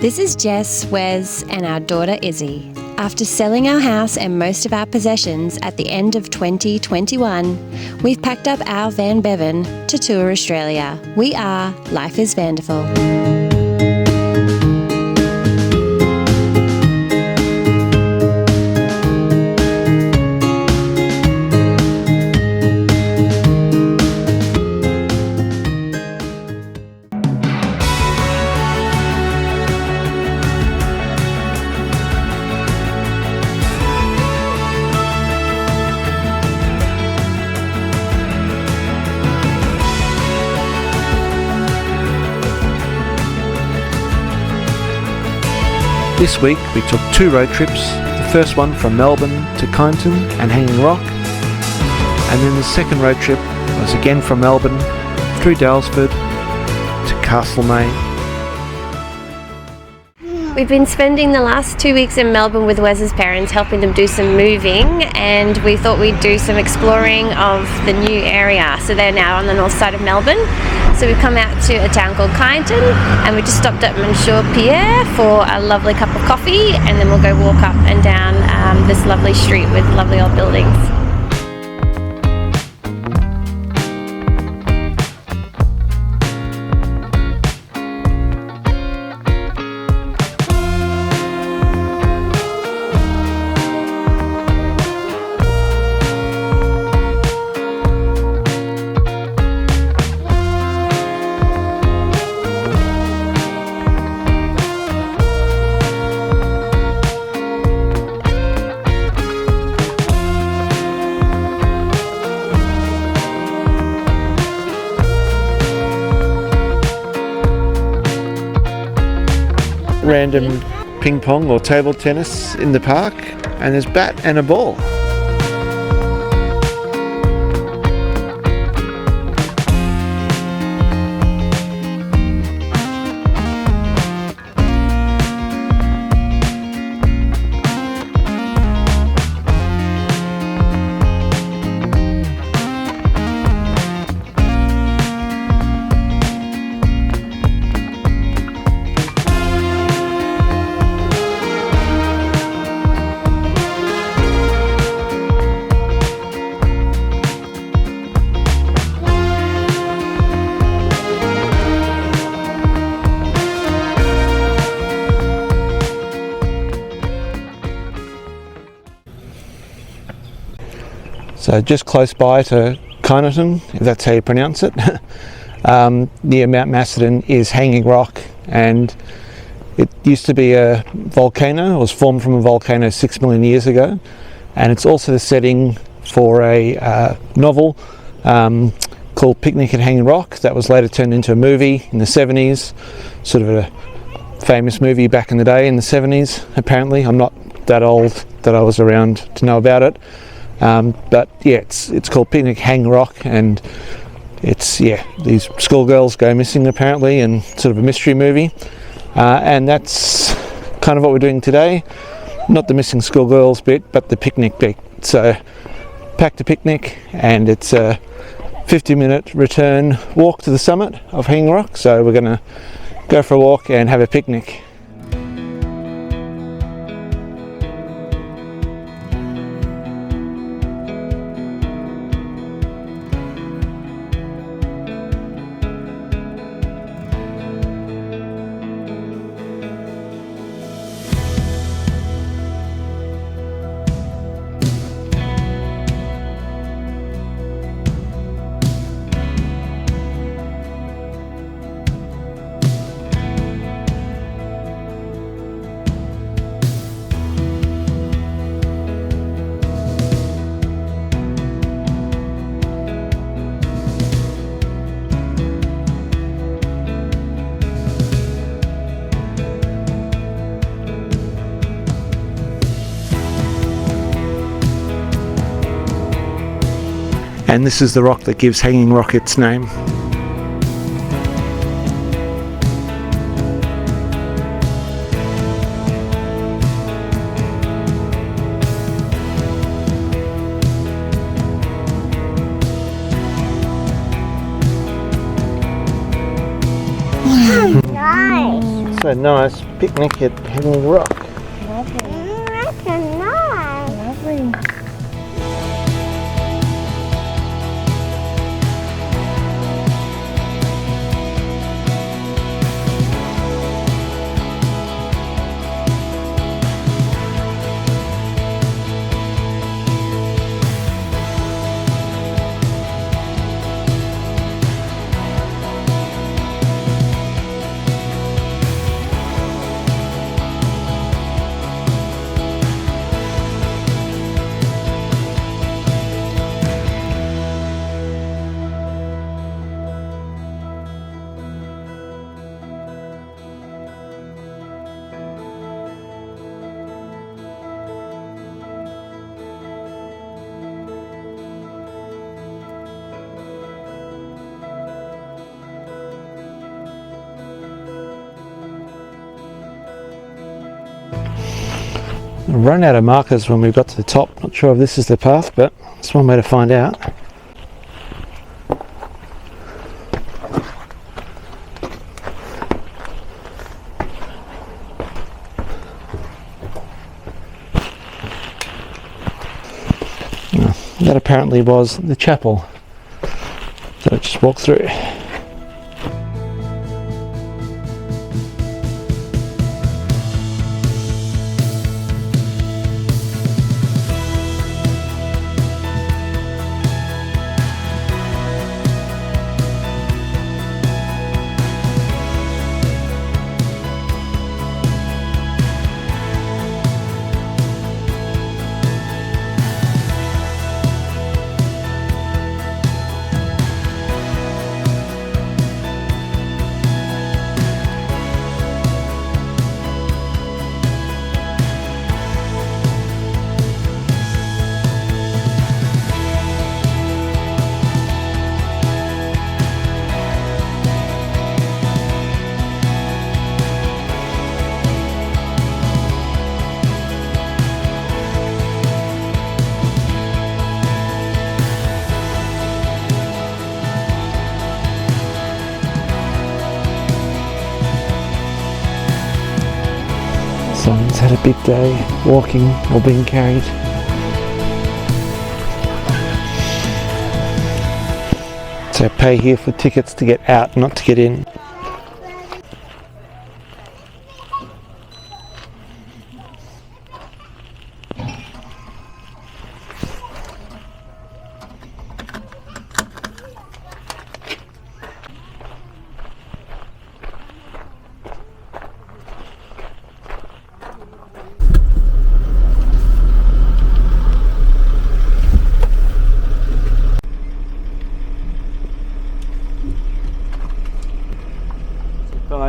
This is Jess, Wes and our daughter Izzy. After selling our house and most of our possessions at the end of 2021, we've packed up our Van Bevan to tour Australia. We are Life is VANderful. This week we took 2 road trips, the first one from Melbourne to Kyneton and Hanging Rock, and then the second road trip was again from Melbourne through Daylesford to Castlemaine. We've been spending the last 2 weeks in Melbourne with Wes's parents, helping them do some moving, and we thought we'd do some exploring of the new area. So they're now on the north side of Melbourne. So we've come out to a town called Kyneton, and we just stopped at Monsieur Pierre for a lovely cup of coffee, and then we'll go walk up and down this lovely street with lovely old buildings. Random ping pong or table tennis in the park, and there's bat and a ball. So just close by to Kyneton, if that's how you pronounce it, near Mount Macedon is Hanging Rock, and it used to be a volcano. It was formed from a volcano 6 million years ago, and it's also the setting for a novel called Picnic at Hanging Rock that was later turned into a movie in the 70s, sort of a famous movie back in the day in the 70s apparently. I'm not that old that I was around to know about it. But yeah, it's called Picnic Hang Rock, and it's, yeah, these schoolgirls go missing apparently, and sort of a mystery movie, and that's kind of what we're doing today. Not the missing schoolgirls bit, but the picnic bit. So packed a picnic, and it's a 50-minute return walk to the summit of Hanging Rock, so we're going to go for a walk and have a picnic. And this is the rock that gives Hanging Rock its name. Nice. So nice picnic at Hanging Rock. That's nice. Lovely. Run out of markers when we got to the top. Not sure if this is the path, but it's one way to find out. That apparently was the chapel that I just walked through. Someone's had a big day walking or being carried. So pay here for tickets to get out, not to get in.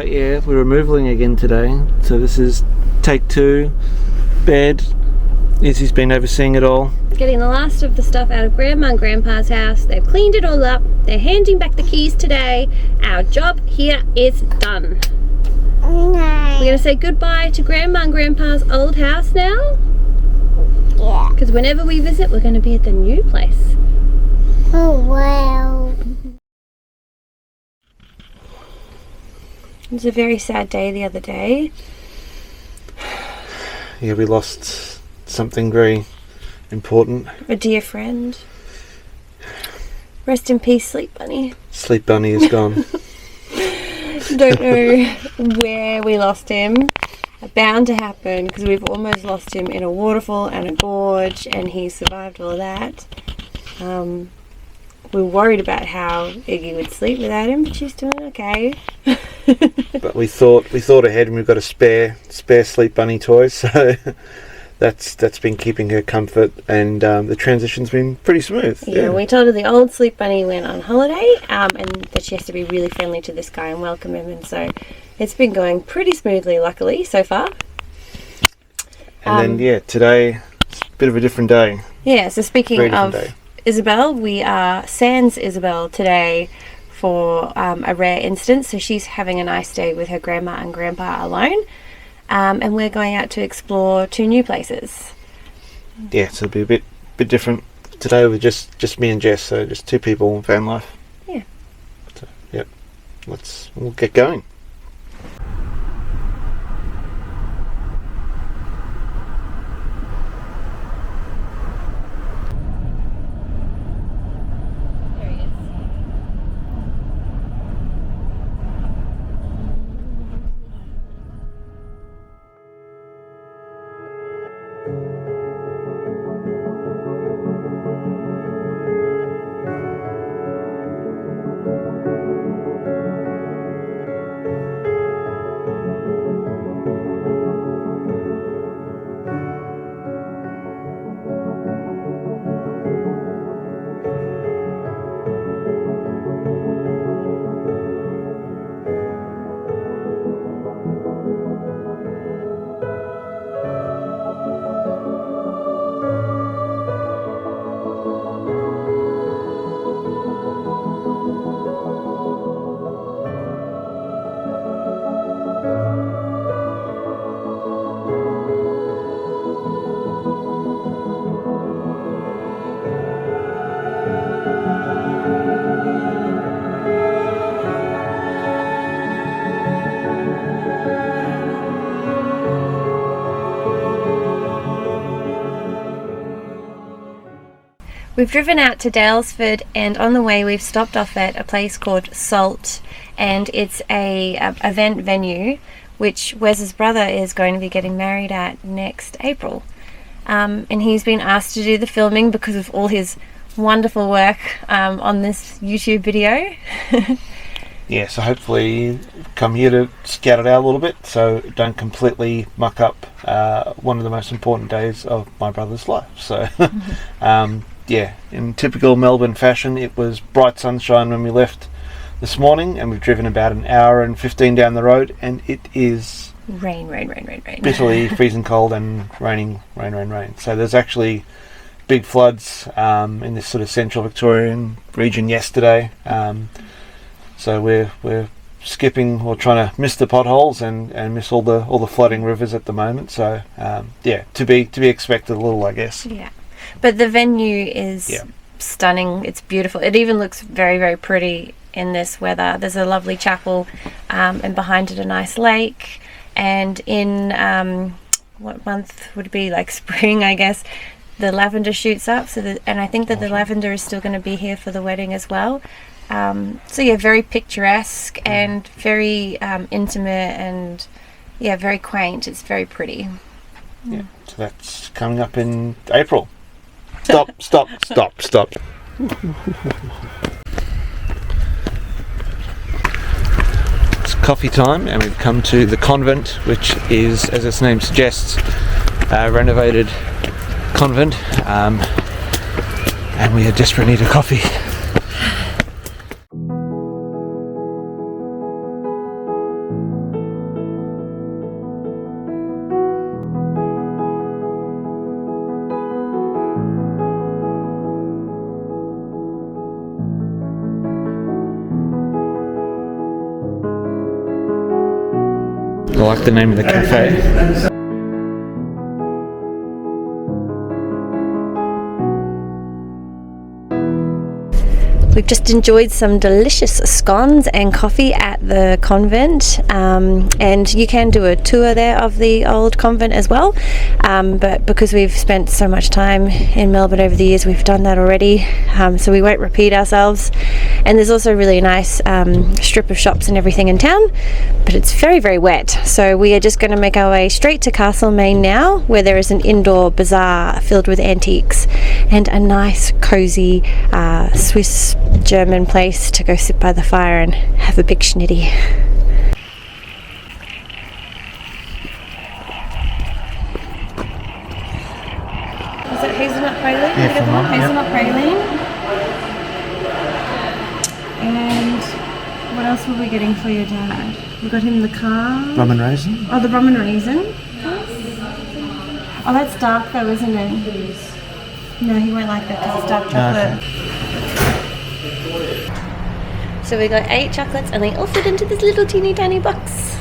Yeah, we're removaling again today, so this is take 2, bed. Izzy's been overseeing it all. Getting the last of the stuff out of Grandma and Grandpa's house. They've cleaned it all up. They're handing back the keys today. Our job here is done. We're going to say goodbye to Grandma and Grandpa's old house now. Yeah. Because whenever we visit, we're going to be at the new place. Oh, wow. It was a very sad day the other day. Yeah, we lost something very important. A dear friend. Rest in peace, Sleep Bunny. Sleep Bunny is gone. Don't know where we lost him. Bound to happen because we've almost lost him in a waterfall and a gorge, and he survived all of that. We were worried about how Iggy would sleep without him, but she's doing okay. But we thought ahead, and we've got a spare Sleep Bunny toy, so that's been keeping her comfort, and the transition's been pretty smooth. Yeah, we told her the old Sleep Bunny went on holiday, and that she has to be really friendly to this guy and welcome him, and so it's been going pretty smoothly, luckily, so far. And then, yeah, today, it's a bit of a different day. Yeah, so speaking of Isabel, we are sans Isabel today for a rare instance, so she's having a nice day with her grandma and grandpa alone, and we're going out to explore 2 new places. Yeah, so it'll be a bit different today with just me and Jess, so just 2 people in van life. Yeah. So, yep, we'll get going. We've driven out to Daylesford, and on the way we've stopped off at a place called Sault, and it's a event venue which Wes's brother is going to be getting married at next April. And he's been asked to do the filming because of all his wonderful work on this YouTube video. Yeah, so hopefully come here to scout it out a little bit so don't completely muck up one of the most important days of my brother's life. So yeah, in typical Melbourne fashion, it was bright sunshine when we left this morning, and we've driven about an hour and 15 down the road, and it is rain. Bitterly freezing cold and raining. So there's actually big floods in this sort of central Victorian region yesterday. So we're skipping or trying to miss the potholes and miss all the flooding rivers at the moment. So yeah, to be expected a little, I guess. Yeah, but the venue is stunning. It's beautiful. It even looks very, very pretty in this weather. There's a lovely chapel, and behind it a nice lake. And in what month would it be? Like spring, I guess. The lavender shoots up. And I think that the lavender is still going to be here for the wedding as well. So yeah, very picturesque and very intimate, and yeah, very quaint. It's very pretty. Yeah, so that's coming up in April. Stop. It's coffee time, and we've come to the convent, which is, as its name suggests, a renovated convent, and we desperately need a coffee. I like the name of the cafe. We've just enjoyed some delicious scones and coffee at the convent, and you can do a tour there of the old convent as well, but because we've spent so much time in Melbourne over the years, we've done that already, so we won't repeat ourselves. And there's also a really nice strip of shops and everything in town, but it's very, very wet, so we are just going to make our way straight to Castlemaine now, where there is an indoor bazaar filled with antiques and a nice cozy Swiss German place to go sit by the fire and have a big schnitty. Is that hazelnut praline? Yeah, for Mum, hazelnut praline. And what else were we getting for your dad? We got him the car. Rum and raisin. Oh, the rum and raisin. Oh, that's dark though, isn't it? No, he won't like that because it's dark chocolate. Okay. So we got 8 chocolates, and they all fit into this little teeny tiny box.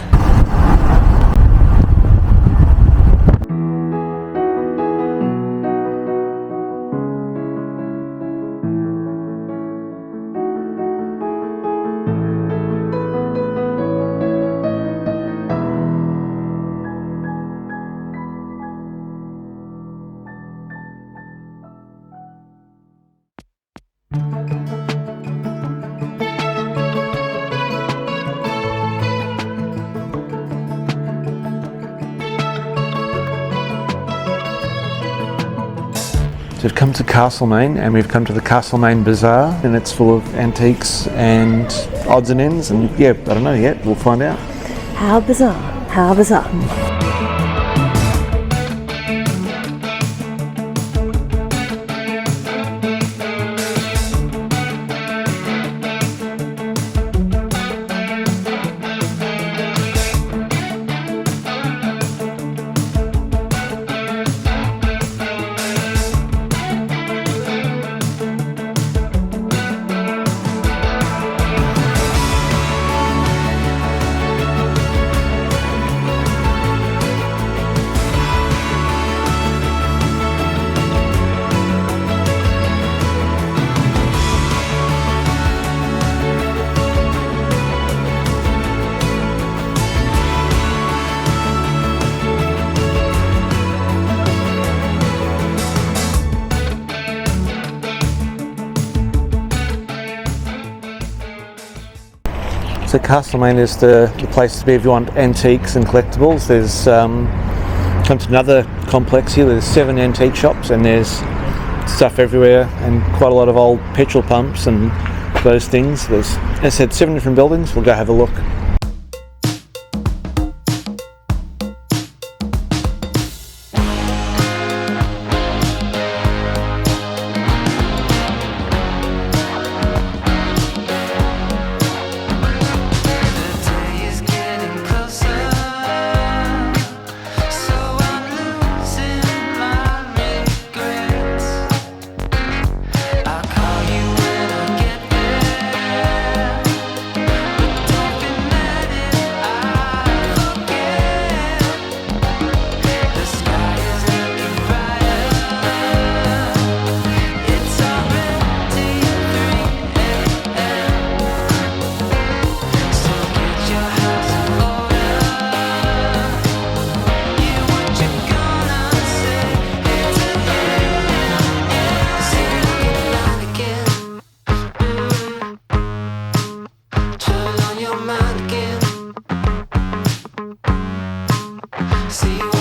So we've come to Castlemaine, and we've come to the Castlemaine Bazaar, and it's full of antiques and odds and ends, and yeah, I don't know yet, we'll find out. How bizarre, how bizarre. So Castlemaine is the place to be if you want antiques and collectibles. There's come to another complex here. There's 7 antique shops and there's stuff everywhere and quite a lot of old petrol pumps and those things. There's, as I said, 7 different buildings. We'll go have a look. See